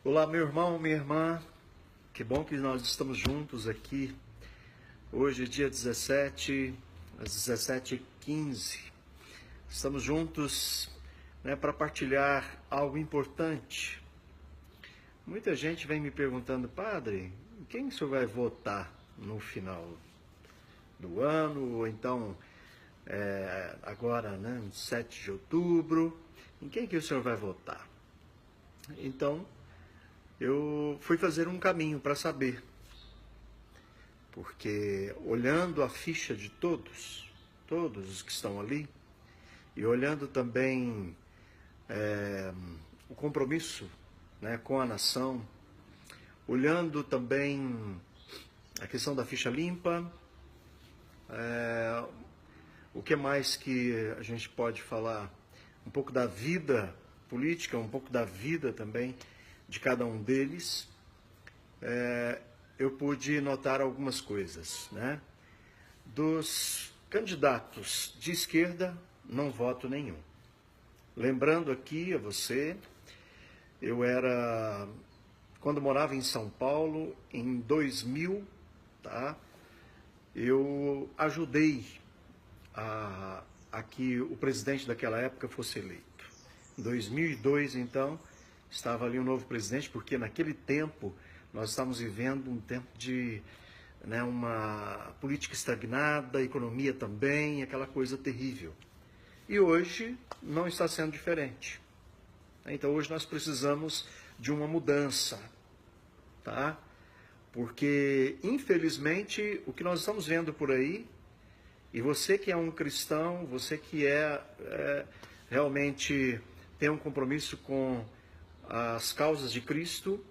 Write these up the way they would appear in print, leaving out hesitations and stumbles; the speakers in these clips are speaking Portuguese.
Olá, meu irmão, minha irmã, que bom que nós estamos juntos aqui. Hoje é dia 17, às 17h15. Estamos juntos, para partilhar algo importante. Muita gente vem me perguntando, padre, quem o senhor vai votar no final do ano, ou então agora, no 7 de outubro, em quem que o senhor vai votar? Então, eu fui fazer um caminho para saber, porque olhando a ficha de todos os que estão ali, e olhando também o compromisso, com a nação, olhando também a questão da ficha limpa, o que mais que a gente pode falar? Um pouco da vida política, um pouco da vida também de cada um deles, eu pude notar algumas coisas, Dos candidatos de esquerda, não voto nenhum. Lembrando aqui a você, quando morava em São Paulo, em 2000, eu ajudei a que o presidente daquela época fosse eleito. Em 2002, então, estava ali um novo presidente, porque naquele tempo nós estávamos vivendo um tempo de uma política estagnada, a economia também, aquela coisa terrível. E hoje não está sendo diferente. Então hoje nós precisamos de uma mudança, Porque, infelizmente, o que nós estamos vendo por aí, e você que é um cristão, você que realmente tem um compromisso com as causas de Cristo,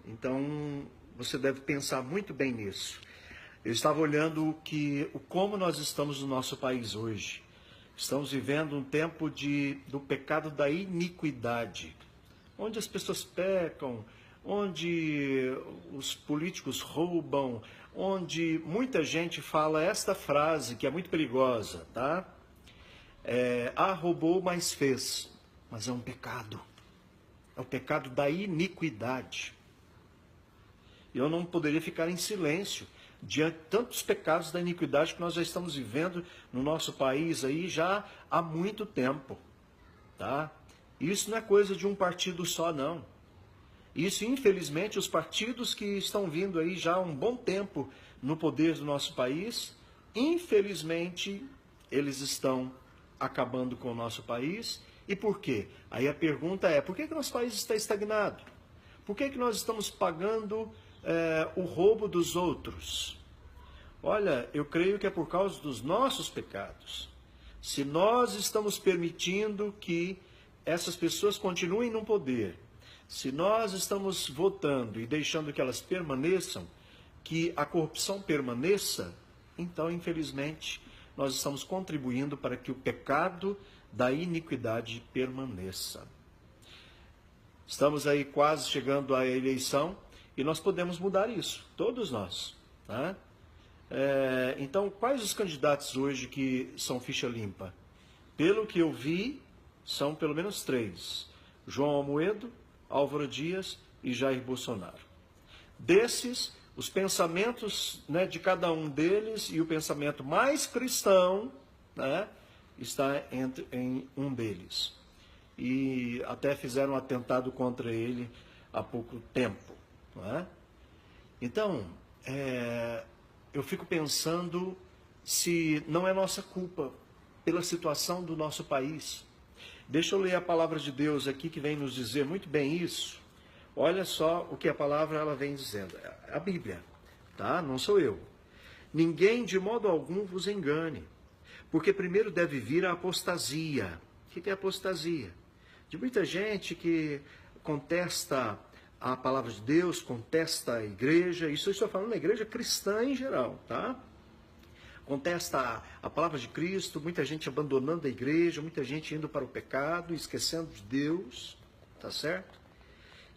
então você deve pensar muito bem nisso. Eu estava olhando como nós estamos no nosso país hoje. Estamos vivendo um tempo do pecado da iniquidade, onde as pessoas pecam, onde os políticos roubam, onde muita gente fala esta frase que é muito perigosa, roubou, mas fez. Mas é um pecado. É o pecado da iniquidade. Eu não poderia ficar em silêncio diante de tantos pecados da iniquidade que nós já estamos vivendo no nosso país aí já há muito tempo, Isso não é coisa de um partido só, não. Isso, infelizmente, os partidos que estão vindo aí já há um bom tempo no poder do nosso país, infelizmente, eles estão acabando com o nosso país. E por quê? Aí a pergunta é, por que o nosso país está estagnado? Por que nós estamos pagando o roubo dos outros? Olha, eu creio que é por causa dos nossos pecados. Se nós estamos permitindo que essas pessoas continuem no poder, se nós estamos votando e deixando que elas permaneçam, que a corrupção permaneça, então, infelizmente, nós estamos contribuindo para que o pecado da iniquidade permaneça. Estamos aí quase chegando à eleição e nós podemos mudar isso, todos nós. Então, quais os candidatos hoje que são ficha limpa? Pelo que eu vi, são pelo menos 3. João Amoedo, Álvaro Dias e Jair Bolsonaro. Desses, os pensamentos de cada um deles e o pensamento mais cristão está em um deles. E até fizeram um atentado contra ele há pouco tempo. Então, eu fico pensando se não é nossa culpa pela situação do nosso país. Deixa eu ler a palavra de Deus aqui que vem nos dizer muito bem isso. Olha só o que a palavra ela vem dizendo. A Bíblia, Não sou eu. Ninguém de modo algum vos engane, porque primeiro deve vir a apostasia. O que é apostasia? De muita gente que contesta a palavra de Deus, contesta a igreja, isso eu estou falando da igreja cristã em geral, Contesta a palavra de Cristo, muita gente abandonando a igreja, muita gente indo para o pecado, esquecendo de Deus, certo?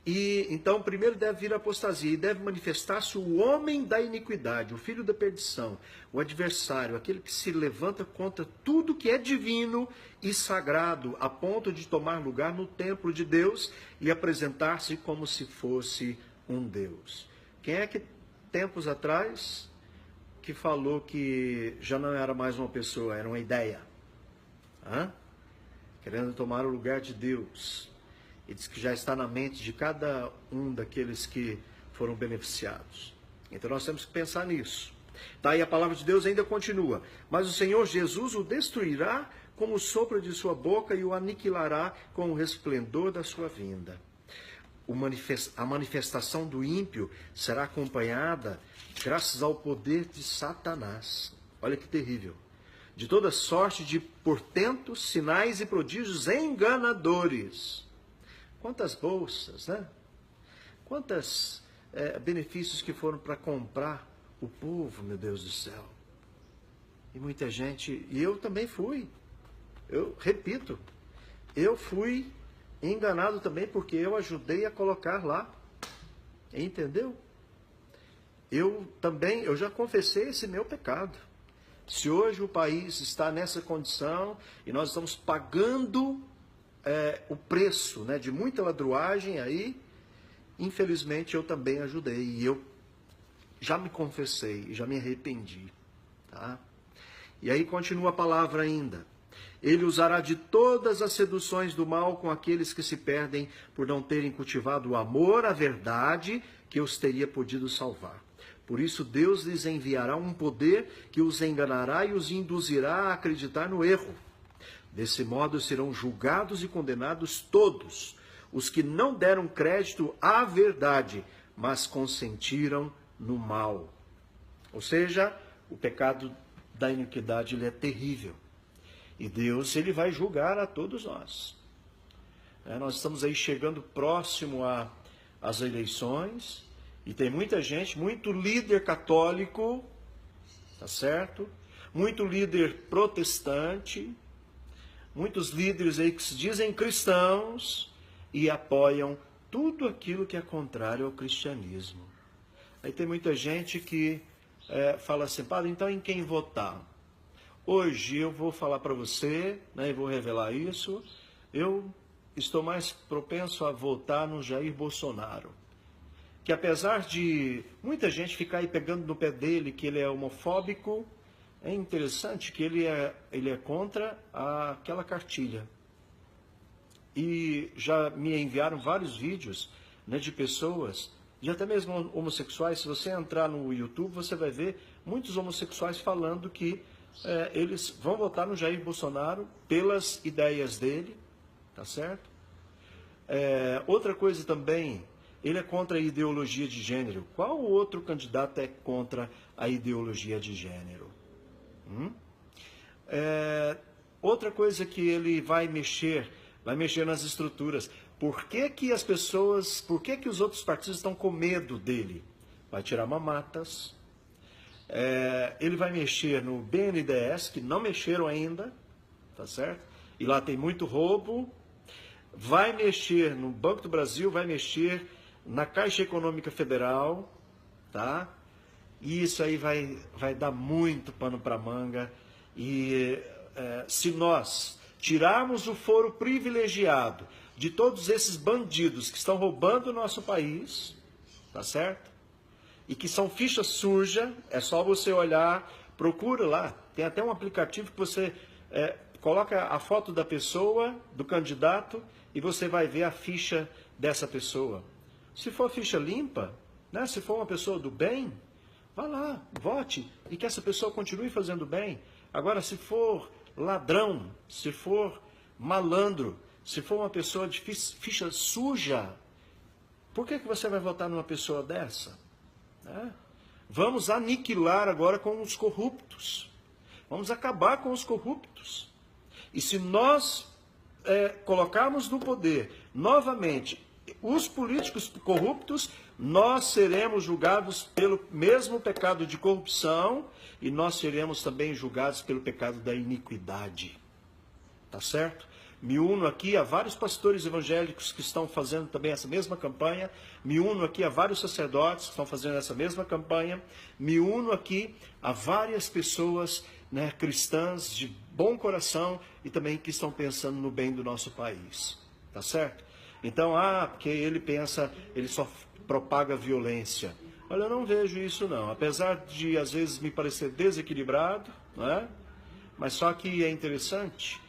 E então primeiro deve vir a apostasia e deve manifestar-se o homem da iniquidade, o filho da perdição, o adversário, aquele que se levanta contra tudo que é divino e sagrado, a ponto de tomar lugar no templo de Deus e apresentar-se como se fosse um Deus. Quem é que tempos atrás que falou que já não era mais uma pessoa, era uma ideia? Querendo tomar o lugar de Deus. E diz que já está na mente de cada um daqueles que foram beneficiados. Então nós temos que pensar nisso. Daí a palavra de Deus ainda continua. Mas o Senhor Jesus o destruirá com o sopro de sua boca e o aniquilará com o resplendor da sua vinda. A manifestação do ímpio será acompanhada graças ao poder de Satanás. Olha que terrível. De toda sorte de portentos, sinais e prodígios enganadores. Quantas bolsas, né? Quantos benefícios que foram para comprar o povo, meu Deus do céu. E muita gente, e eu também fui. Eu repito, eu fui enganado também porque eu ajudei a colocar lá. Entendeu? Eu já confessei esse meu pecado. Se hoje o país está nessa condição e nós estamos pagando o preço, né, de muita ladruagem aí, infelizmente eu também ajudei e eu já me confessei e já me arrependi, tá? E aí continua a palavra ainda. Ele usará de todas as seduções do mal com aqueles que se perdem por não terem cultivado o amor à verdade que os teria podido salvar. Por isso Deus lhes enviará um poder que os enganará e os induzirá a acreditar no erro. Desse modo serão julgados e condenados todos os que não deram crédito à verdade, mas consentiram no mal. Ou seja, o pecado da iniquidade ele é terrível. E Deus ele vai julgar a todos nós. Nós estamos aí chegando próximo às eleições e tem muita gente, muito líder católico, tá certo? Muito líder protestante, muitos líderes aí que se dizem cristãos e apoiam tudo aquilo que é contrário ao cristianismo. Aí tem muita gente que fala assim, padre, então em quem votar? Hoje eu vou falar para você, né, e vou revelar isso, eu estou mais propenso a votar no Jair Bolsonaro. Que apesar de muita gente ficar aí pegando no pé dele, que ele é homofóbico, é interessante que ele é contra aquela cartilha. E já me enviaram vários vídeos, né, de pessoas, e até mesmo homossexuais. Se você entrar no YouTube, você vai ver muitos homossexuais falando que eles vão votar no Jair Bolsonaro pelas ideias dele, tá certo? Outra coisa também, ele é contra a ideologia de gênero. Qual outro candidato é contra a ideologia de gênero? Outra coisa que ele vai mexer nas estruturas. Por que os outros partidos estão com medo dele? Vai tirar mamatas. Ele vai mexer no BNDES, que não mexeram ainda, tá certo? E lá tem muito roubo. Vai mexer no Banco do Brasil, vai mexer na Caixa Econômica Federal, tá? E isso aí vai dar muito pano para manga. E se nós tirarmos o foro privilegiado de todos esses bandidos que estão roubando o nosso país, tá certo? E que são ficha suja, é só você olhar, procura lá. Tem até um aplicativo que você coloca a foto da pessoa, do candidato, e você vai ver a ficha dessa pessoa. Se for ficha limpa, né, se for uma pessoa do bem, vá lá, vote, e que essa pessoa continue fazendo bem. Agora, se for ladrão, se for malandro, se for uma pessoa de ficha suja, por que você vai votar numa pessoa dessa? Vamos aniquilar agora com os corruptos. Vamos acabar com os corruptos. E se nós colocarmos no poder novamente os políticos corruptos, nós seremos julgados pelo mesmo pecado de corrupção e nós seremos também julgados pelo pecado da iniquidade. Tá certo? Me uno aqui a vários pastores evangélicos que estão fazendo também essa mesma campanha. Me uno aqui a vários sacerdotes que estão fazendo essa mesma campanha. Me uno aqui a várias pessoas, né, cristãs de bom coração e também que estão pensando no bem do nosso país. Tá certo? Então, porque ele pensa, ele só propaga violência. Olha, eu não vejo isso não. Apesar de às vezes me parecer desequilibrado, né? Mas só que é interessante,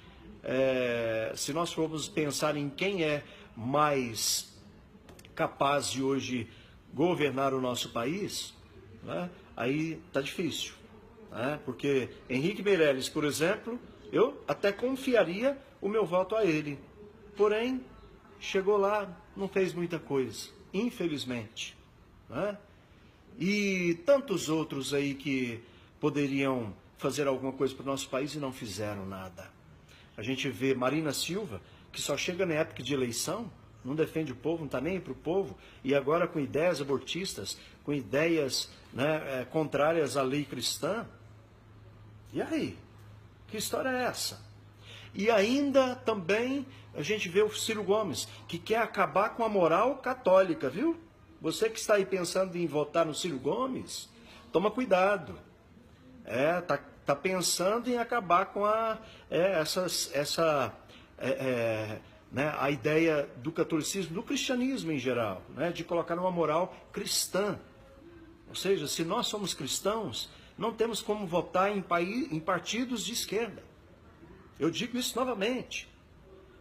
se nós formos pensar em quem é mais capaz de hoje governar o nosso país, né? Aí tá difícil, né? Porque Henrique Meirelles, por exemplo, eu até confiaria o meu voto a ele. Porém, chegou lá, não fez muita coisa, infelizmente, né? E tantos outros aí que poderiam fazer alguma coisa para o nosso país e não fizeram nada. A gente vê Marina Silva, que só chega na época de eleição, não defende o povo, não está nem para o povo, e agora com ideias abortistas, com ideias, né, contrárias à lei cristã. E aí? Que história é essa? E ainda também a gente vê o Ciro Gomes, que quer acabar com a moral católica, viu? Você que está aí pensando em votar no Ciro Gomes, toma cuidado. Tá pensando em acabar com né, a ideia do catolicismo, do cristianismo em geral, né, de colocar uma moral cristã. Ou seja, se nós somos cristãos, não temos como votar em partidos de esquerda. Eu digo isso novamente.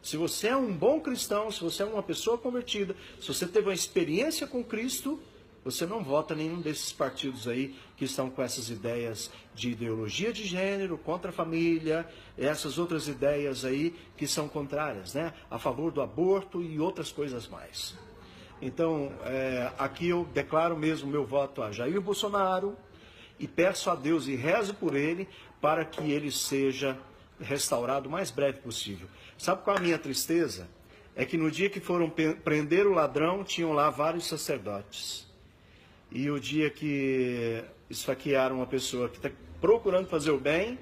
Se você é um bom cristão, se você é uma pessoa convertida, se você teve uma experiência com Cristo, você não vota em nenhum desses partidos aí que estão com essas ideias de ideologia de gênero, contra a família, essas outras ideias aí que são contrárias, né? A favor do aborto e outras coisas mais. Então, aqui eu declaro mesmo meu voto a Jair Bolsonaro e peço a Deus e rezo por ele para que ele seja restaurado o mais breve possível. Sabe qual a minha tristeza? É que no dia que foram prender o ladrão, tinham lá vários sacerdotes. E o dia que esfaquearam uma pessoa que está procurando fazer o bem,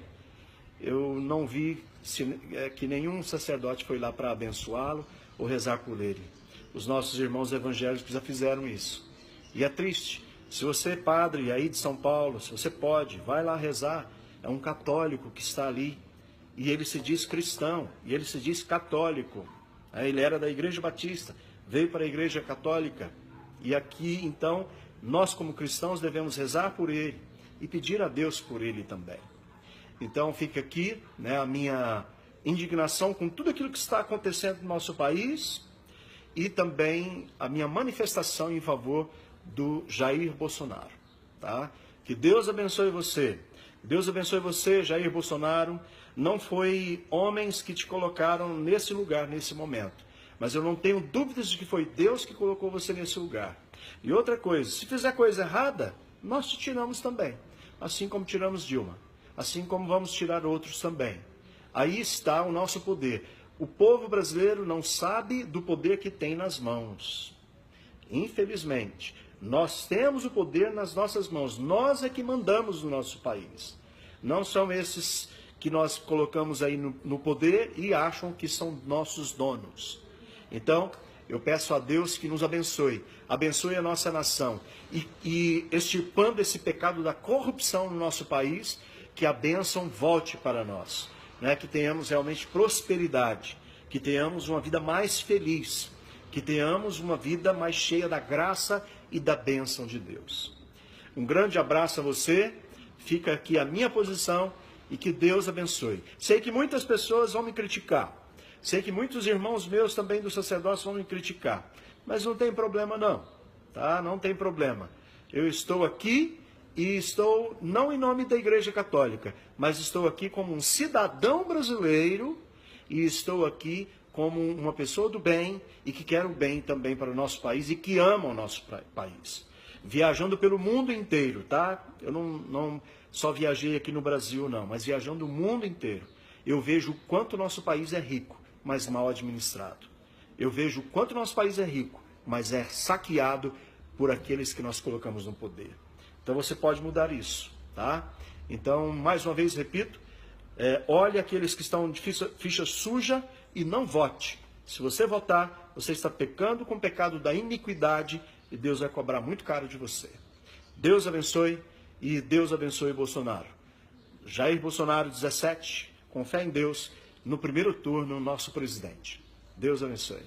eu não vi que nenhum sacerdote foi lá para abençoá-lo ou rezar por ele. Os nossos irmãos evangélicos já fizeram isso. E é triste. Se você é padre aí de São Paulo, se você pode, vai lá rezar. É um católico que está ali. E ele se diz cristão, e ele se diz católico. Ele era da Igreja Batista, veio para a Igreja Católica. E aqui, então, nós como cristãos devemos rezar por ele e pedir a Deus por ele também. Então fica aqui, né, a minha indignação com tudo aquilo que está acontecendo no nosso país e também a minha manifestação em favor do Jair Bolsonaro. Tá? Que Deus abençoe você. Deus abençoe você, Jair Bolsonaro. Não foi homens que te colocaram nesse lugar, nesse momento. Mas eu não tenho dúvidas de que foi Deus que colocou você nesse lugar. E outra coisa, se fizer coisa errada, nós te tiramos também. Assim como tiramos Dilma. Assim como vamos tirar outros também. Aí está o nosso poder. O povo brasileiro não sabe do poder que tem nas mãos. Infelizmente, nós temos o poder nas nossas mãos. Nós é que mandamos no nosso país. Não são esses que nós colocamos aí no poder e acham que são nossos donos. Então, eu peço a Deus que nos abençoe. Abençoe a nossa nação. E extirpando esse pecado da corrupção no nosso país, que a bênção volte para nós. Né? Que tenhamos realmente prosperidade. Que tenhamos uma vida mais feliz. Que tenhamos uma vida mais cheia da graça e da bênção de Deus. Um grande abraço a você. Fica aqui a minha posição e que Deus abençoe. Sei que muitas pessoas vão me criticar. Sei que muitos irmãos meus também do sacerdócio vão me criticar. Mas não tem problema não. Tá? Não tem problema. Eu estou aqui e estou não em nome da Igreja Católica, mas estou aqui como um cidadão brasileiro e estou aqui como uma pessoa do bem e que quer o bem também para o nosso país e que ama o nosso país. Viajando pelo mundo inteiro, tá? Eu não só viajei aqui no Brasil, não, mas viajando o mundo inteiro. Eu vejo o quanto o nosso país é rico, mas mal administrado. Eu vejo o quanto o nosso país é rico, mas é saqueado por aqueles que nós colocamos no poder. Então você pode mudar isso, tá? Então, mais uma vez, repito, olhe aqueles que estão de ficha suja e não vote. Se você votar, você está pecando com o pecado da iniquidade e Deus vai cobrar muito caro de você. Deus abençoe e Deus abençoe Bolsonaro. Jair Bolsonaro, 17, com fé em Deus, no primeiro turno, nosso presidente. Deus abençoe.